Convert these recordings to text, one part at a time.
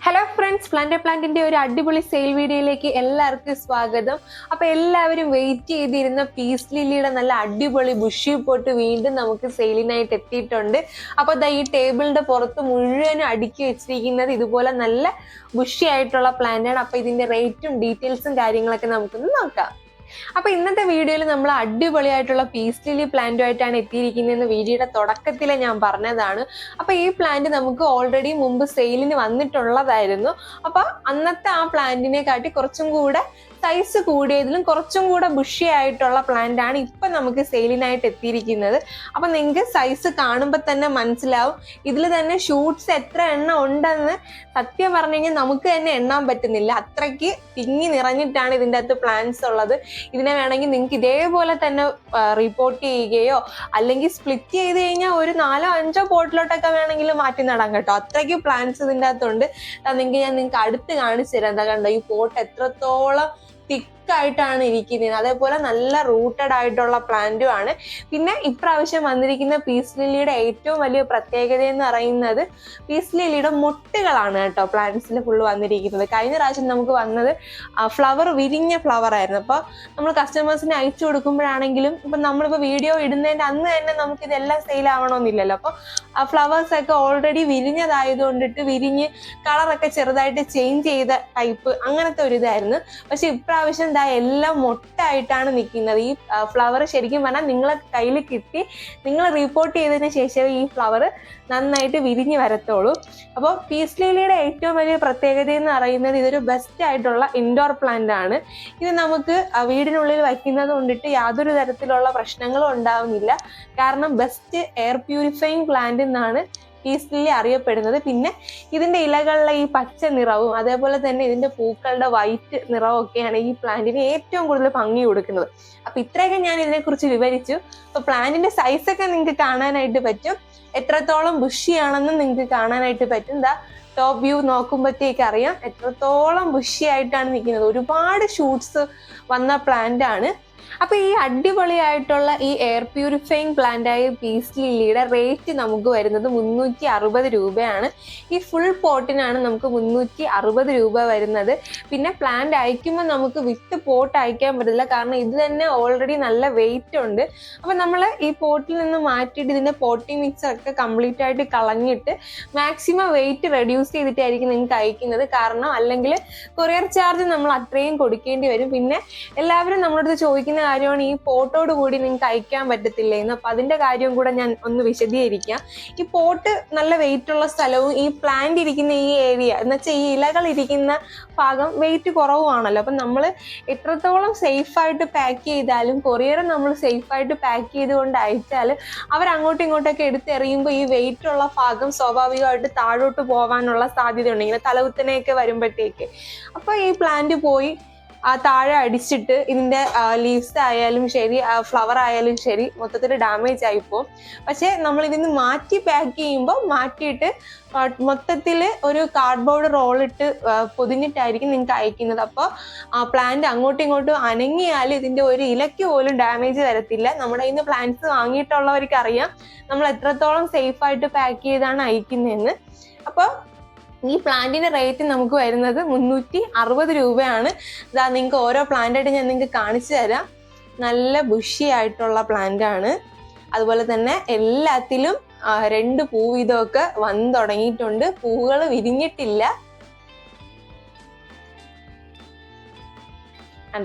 Hello friends, പ്ലാന്റിന്റെ ഒരു അടിപൊളി സെയിൽ വീഡിയോയിലേക്ക് എല്ലാവർക്കും സ്വാഗതം. അപ്പൊ എല്ലാവരും വെയിറ്റ് ചെയ്തിരുന്ന പീസ് ലില്ലിയുടെ നല്ല അടിപൊളി ബുഷി പോട്ട് വീണ്ടും നമുക്ക് സെയിലിനായിട്ട് എത്തിയിട്ടുണ്ട്. അപ്പൊ ഈ ടേബിളിന്റെ പുറത്ത് മുഴുവനും അടുക്കി വെച്ചിരിക്കുന്നത് ഇതുപോലെ നല്ല ബുഷി ആയിട്ടുള്ള പ്ലാന്റ് ആണ്. അപ്പൊ ഇതിന്റെ റേറ്റും ഡീറ്റെയിൽസും കാര്യങ്ങളൊക്കെ നമുക്കൊന്ന് നോക്കാം. അപ്പൊ ഇന്നത്തെ വീഡിയോയിൽ നമ്മൾ അടിപൊളിയായിട്ടുള്ള പീസ് ലില്ലി പ്ലാന്റുമായിട്ടാണ് എത്തിയിരിക്കുന്നതെന്ന് വീഡിയോയുടെ തുടക്കത്തിൽ ഞാൻ പറഞ്ഞതാണ്. അപ്പൊ ഈ പ്ലാന്റ് നമുക്ക് ഓൾറെഡി മുമ്പ് സെയിലിന് വന്നിട്ടുള്ളതായിരുന്നു. അപ്പൊ അന്നത്തെ ആ പ്ലാന്റിനെ കാട്ടി കുറച്ചും കൂടെ സൈസ് കൂടിയതിലും കുറച്ചും കൂടെ ബുഷി ആയിട്ടുള്ള പ്ലാന്റ് ആണ് ഇപ്പൊ നമുക്ക് സെയിലിനായിട്ട് എത്തിയിരിക്കുന്നത്. അപ്പൊ നിങ്ങൾക്ക് സൈസ് കാണുമ്പോൾ തന്നെ മനസ്സിലാവും ഇതിൽ തന്നെ ഷൂട്ട്സ് എത്ര എണ്ണം ഉണ്ടെന്ന്. സത്യം പറഞ്ഞു കഴിഞ്ഞാൽ നമുക്ക് തന്നെ എണ്ണാൻ പറ്റുന്നില്ല, അത്രയ്ക്ക് തിങ്ങി നിറഞ്ഞിട്ടാണ് ഇതിൻ്റെ അകത്ത് പ്ലാന്റ്സ് ഉള്ളത്. ഇതിനെ വേണമെങ്കിൽ നിങ്ങൾക്ക് ഇതേപോലെ തന്നെ റിപ്പോർട്ട് ചെയ്യുകയോ അല്ലെങ്കിൽ സ്പ്ലിറ്റ് ചെയ്ത് കഴിഞ്ഞാൽ ഒരു 4-5 പോട്ടിലോട്ടൊക്കെ വേണമെങ്കിൽ മാറ്റി നടാൻ കേട്ടോ. അത്രയ്ക്ക് പ്ലാന്റ്സ് ഇതിൻ്റെ അകത്തുണ്ട്. നിങ്ങൾക്ക് ഞാൻ നിങ്ങൾക്ക് അടുത്ത് കാണിച്ചു തരാം. എന്താ കണ്ടോ, ഈ പോട്ട് എത്രത്തോളം തിക്കായിട്ടാണ് ഇരിക്കുന്നത്. അതേപോലെ നല്ല റൂട്ടഡ് ആയിട്ടുള്ള പ്ലാന്റും ആണ്. പിന്നെ ഇപ്രാവശ്യം വന്നിരിക്കുന്ന പീസ് ലില്ലിയുടെ ഏറ്റവും വലിയ പ്രത്യേകത എന്ന് പറയുന്നത് പീസ് ലില്ലിയുടെ മൊട്ടുകളാണ് കേട്ടോ പ്ലാന്റ്സിൽ ഫുള്ള് വന്നിരിക്കുന്നത്. കഴിഞ്ഞ പ്രാവശ്യം നമുക്ക് വന്നത് ഫ്ലവർ, വിരിഞ്ഞ ഫ്ലവർ ആയിരുന്നു. അപ്പോൾ നമ്മൾ കസ്റ്റമേഴ്സിന് അയച്ചു കൊടുക്കുമ്പോഴാണെങ്കിലും ഇപ്പം നമ്മളിപ്പോൾ വീഡിയോ ഇടുന്നതിൻ്റെ അന്ന് തന്നെ നമുക്ക് ഇതെല്ലാം സെയിൽ ആവണമെന്നില്ലല്ലോ. അപ്പോൾ ആ ഫ്ലവേഴ്സ് ഒക്കെ ഓൾറെഡി വിരിഞ്ഞതായതുകൊണ്ടിട്ട് വിരിഞ്ഞ് കളറൊക്കെ ചെറുതായിട്ട് ചേഞ്ച് ചെയ്ത ടൈപ്പ് അങ്ങനത്തെ ഒരു ഇതായിരുന്നു. പക്ഷെ ഇപ്രാവശ്യം എല്ലാം മൊട്ടായിട്ടാണ് നിൽക്കുന്നത്. ഈ ഫ്ലവർ ശരിക്കും പറഞ്ഞാൽ നിങ്ങളെ കയ്യിൽ കിട്ടി നിങ്ങൾ റിപ്പോർട്ട് ചെയ്തതിന് ശേഷം ഈ ഫ്ലവർ നന്നായിട്ട് വിരിഞ്ഞ് വരത്തുള്ളൂ. അപ്പോൾ പീസ് ലില്ലിയുടെ ഏറ്റവും വലിയ പ്രത്യേകത എന്ന് പറയുന്നത് ഇതൊരു ബെസ്റ്റ് ആയിട്ടുള്ള ഇൻഡോർ പ്ലാന്റ് ആണ്. ഇത് നമുക്ക് വീടിനുള്ളിൽ വയ്ക്കുന്നത് കൊണ്ടിട്ട് യാതൊരു തരത്തിലുള്ള പ്രശ്നങ്ങളും ഉണ്ടാവുന്നില്ല. കാരണം ബെസ്റ്റ് എയർ പ്യൂരിഫൈങ് പ്ലാന്റ് എന്നാണ് പീസ് ലില്ലി അറിയപ്പെടുന്നത്. പിന്നെ ഇതിന്റെ ഇലകളിലെ ഈ പച്ച നിറവും അതേപോലെ തന്നെ ഇതിന്റെ പൂക്കളുടെ വൈറ്റ് നിറവും ഒക്കെയാണ് ഈ പ്ലാന്റിന് ഏറ്റവും കൂടുതൽ ഭംഗി കൊടുക്കുന്നത്. അപ്പൊ ഇത്രയൊക്കെ ഞാൻ ഇതിനെക്കുറിച്ച് വിവരിച്ചു. അപ്പൊ പ്ലാന്റിന്റെ സൈസൊക്കെ നിങ്ങൾക്ക് കാണാനായിട്ട് പറ്റും, എത്രത്തോളം ബുഷിയാണെന്ന് നിങ്ങൾക്ക് കാണാനായിട്ട് പറ്റും. ടോപ്പ് വ്യൂ നോക്കുമ്പോഴത്തേക്ക് അറിയാം എത്രത്തോളം ബുഷി ആയിട്ടാണ് നിൽക്കുന്നത്. ഒരുപാട് ഷൂട്ട്സ് വന്ന പ്ലാന്റ് ആണ്. അപ്പൊ ഈ അടിപൊളിയായിട്ടുള്ള ഈ എയർ പ്യൂരിഫൈങ് പ്ലാന്റ് ആയ പീസ് ലില്ലിയുടെ റേറ്റ് നമുക്ക് വരുന്നത് 360 രൂപയാണ്. ഈ ഫുൾ പോട്ടിനാണ് നമുക്ക് 360 രൂപ വരുന്നത്. പിന്നെ പ്ലാന്റ് അയക്കുമ്പോൾ നമുക്ക് വിത്ത് പോട്ട് അയക്കാൻ പറ്റില്ല, കാരണം ഇത് തന്നെ ഓൾറെഡി നല്ല വെയിറ്റ് ഉണ്ട്. അപ്പൊ നമ്മൾ ഈ പോട്ടിൽ നിന്ന് മാറ്റിയിട്ട് ഇതിന്റെ പോട്ടിംഗ് മിക്സർ ഒക്കെ കംപ്ലീറ്റ് ആയിട്ട് കളഞ്ഞിട്ട് മാക്സിമം വെയിറ്റ് റെഡ്യൂസ് ചെയ്തിട്ടായിരിക്കും നിങ്ങൾക്ക് അയക്കുന്നത്. കാരണം അല്ലെങ്കിൽ കൊറിയർ ചാർജ് നമ്മൾ അത്രയും കൊടുക്കേണ്ടി വരും. പിന്നെ എല്ലാവരും നമ്മളടുത്ത് ചോദിക്കുന്ന കാര്യമാണ് ഈ പോട്ടോട് കൂടി നിങ്ങൾക്ക് അയക്കാൻ പറ്റത്തില്ലേ എന്ന്. അപ്പൊ അതിന്റെ കാര്യവും കൂടെ ഞാൻ ഒന്ന് വിശദീകരിക്കാം. ഈ പോട്ട് നല്ല വെയിറ്റ് ഉള്ള സ്ഥലവും ഈ പ്ലാന്റ് ഇരിക്കുന്ന ഈ ഏരിയ എന്ന് വെച്ചാൽ ഈ ഇലകൾ ഇരിക്കുന്ന ഭാഗം വെയിറ്റ് കുറവുമാണല്ലോ. അപ്പൊ നമ്മൾ എത്രത്തോളം സേഫായിട്ട് പാക്ക് ചെയ്താലും കൊറിയർ നമ്മൾ സേഫായിട്ട് പാക്ക് ചെയ്തുകൊണ്ട് അയച്ചാൽ അവർ അങ്ങോട്ടും ഇങ്ങോട്ടൊക്കെ എടുത്തെറിയുമ്പോൾ ഈ വെയിറ്റ് ഉള്ള ഭാഗം സ്വാഭാവികമായിട്ട് താഴോട്ട് പോകാനുള്ള സാധ്യതയുണ്ട്, ഇങ്ങനെ തലകുത്തനെയൊക്കെ വരുമ്പോഴത്തേക്ക്. അപ്പൊ ഈ പ്ലാന്റ് പോയി താഴെ അടിച്ചിട്ട് ഇതിന്റെ ലീവ്സ് ആയാലും ശരി ഫ്ലവർ ആയാലും ശരി മൊത്തത്തിൽ ഡാമേജ് ആയിപ്പോവും. പക്ഷെ നമ്മൾ ഇതിന് മാറ്റി പാക്ക് ചെയ്യുമ്പോൾ മാറ്റിയിട്ട് മൊത്തത്തിൽ ഒരു കാർഡ്ബോർഡ് റോളിട്ട് പൊതിഞ്ഞിട്ടായിരിക്കും നിങ്ങൾക്ക് അയക്കുന്നത്. അപ്പോൾ പ്ലാന്റ് അങ്ങോട്ടും ഇങ്ങോട്ടും അനങ്ങിയാൽ ഇതിന്റെ ഒരു ഇലയ്ക്ക് പോലും ഡാമേജ് വരത്തില്ല. നമ്മുടെ കയ്യിൽ നിന്ന് പ്ലാന്റ്സ് വാങ്ങിയിട്ടുള്ളവർക്ക് അറിയാം നമ്മൾ എത്രത്തോളം സേഫായിട്ട് പാക്ക് ചെയ്താണ് അയക്കുന്നതെന്ന്. അപ്പോൾ ഈ പ്ലാന്റിന്റെ റേറ്റ് നമുക്ക് വരുന്നത് 360 രൂപയാണ്. നിങ്ങൾക്ക് ഓരോ പ്ലാന്റായിട്ട് ഞാൻ നിങ്ങൾക്ക് കാണിച്ചു തരാം. നല്ല ബുഷി ആയിട്ടുള്ള പ്ലാന്റ് ആണ്. അതുപോലെ തന്നെ എല്ലാത്തിലും 2 പൂ വീതമൊക്കെ വന്നു തുടങ്ങിയിട്ടുണ്ട്. പൂവുകൾ വിരിഞ്ഞിട്ടില്ല.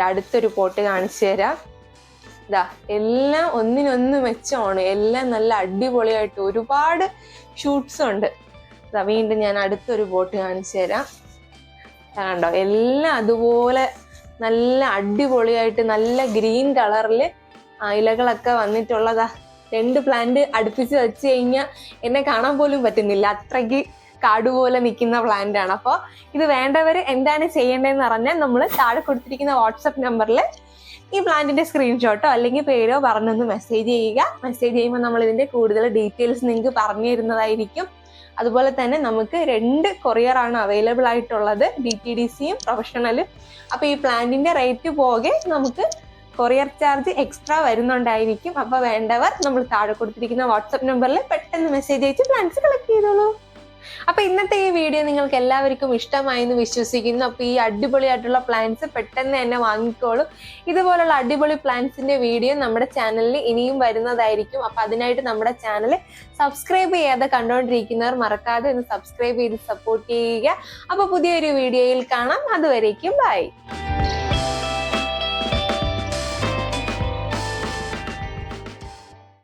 അടുത്തൊരു പോട്ട് കാണിച്ചു തരാം. എല്ലാം ഒന്നിനൊന്ന് മെച്ചമാണ്. എല്ലാം നല്ല അടിപൊളിയായിട്ട് ഒരുപാട് ഷൂട്ട്സ് ഉണ്ട്. വീണ്ടും ഞാൻ അടുത്തൊരു പോട്ട് കാണിച്ചു തരാം. കണ്ടോ, എല്ലാം അതുപോലെ നല്ല അടിപൊളിയായിട്ട് നല്ല ഗ്രീൻ കളറിൽ ഇലകളൊക്കെ വന്നിട്ടുള്ളതാ. 2 പ്ലാന്റ് അടുപ്പിച്ച് വെച്ച് കഴിഞ്ഞാൽ എന്നെ കാണാൻ പോലും പറ്റുന്നില്ല, അത്രയ്ക്ക് കാടുപോലെ നിൽക്കുന്ന പ്ലാന്റ് ആണ്. അപ്പോൾ ഇത് വേണ്ടവർ എന്താണ് ചെയ്യേണ്ടതെന്ന് പറഞ്ഞാൽ നമ്മൾ താഴെ കൊടുത്തിരിക്കുന്ന വാട്സപ്പ് നമ്പറിൽ ഈ പ്ലാന്റിന്റെ സ്ക്രീൻഷോട്ടോ അല്ലെങ്കിൽ പേരോ പറഞ്ഞൊന്ന് മെസ്സേജ് ചെയ്യുക. മെസ്സേജ് ചെയ്യുമ്പോൾ നമ്മൾ ഇതിന്റെ കൂടുതൽ ഡീറ്റെയിൽസ് നിങ്ങൾക്ക് പറഞ്ഞു തരുന്നതായിരിക്കും. അതുപോലെ തന്നെ നമുക്ക് 2 കൊറിയറാണ് അവൈലബിൾ ആയിട്ടുള്ളത്, DTDCയും പ്രൊഫഷണലും. അപ്പോൾ ഈ പ്ലാന്റിന്റെ റേറ്റ് പോകെ നമുക്ക് കൊറിയർ ചാർജ് എക്സ്ട്രാ വരുന്നുണ്ടായിരിക്കും. അപ്പോൾ വേണ്ടവർ നമ്മൾ താഴെ കൊടുത്തിരിക്കുന്ന വാട്സപ്പ് നമ്പറിൽ പെട്ടെന്ന് മെസ്സേജ് അയച്ച് പ്ലാന്റ്സ് കളക്ട് ചെയ്തോളൂ. അപ്പൊ ഇന്നത്തെ ഈ വീഡിയോ നിങ്ങൾക്ക് എല്ലാവർക്കും ഇഷ്ടമായി എന്ന് വിശ്വസിക്കുന്നു. അപ്പൊ ഈ അടിപൊളിയായിട്ടുള്ള പ്ലാന്റ്സ് പെട്ടെന്ന് തന്നെ വാങ്ങിക്കോളൂ. ഇതുപോലുള്ള അടിപൊളി പ്ലാന്റ്സിന്റെ വീഡിയോ നമ്മുടെ ചാനലിൽ ഇനിയും വരുന്നതായിരിക്കും. അപ്പൊ അതിനായിട്ട് നമ്മുടെ ചാനൽ സബ്സ്ക്രൈബ് ചെയ്യാതെ കണ്ടുകൊണ്ടിരിക്കുന്നവർ മറക്കാതെ ഒന്ന് സബ്സ്ക്രൈബ് ചെയ്ത് സപ്പോർട്ട് ചെയ്യുക. അപ്പൊ പുതിയൊരു വീഡിയോയിൽ കാണാം. അതുവരേക്കും ബൈ.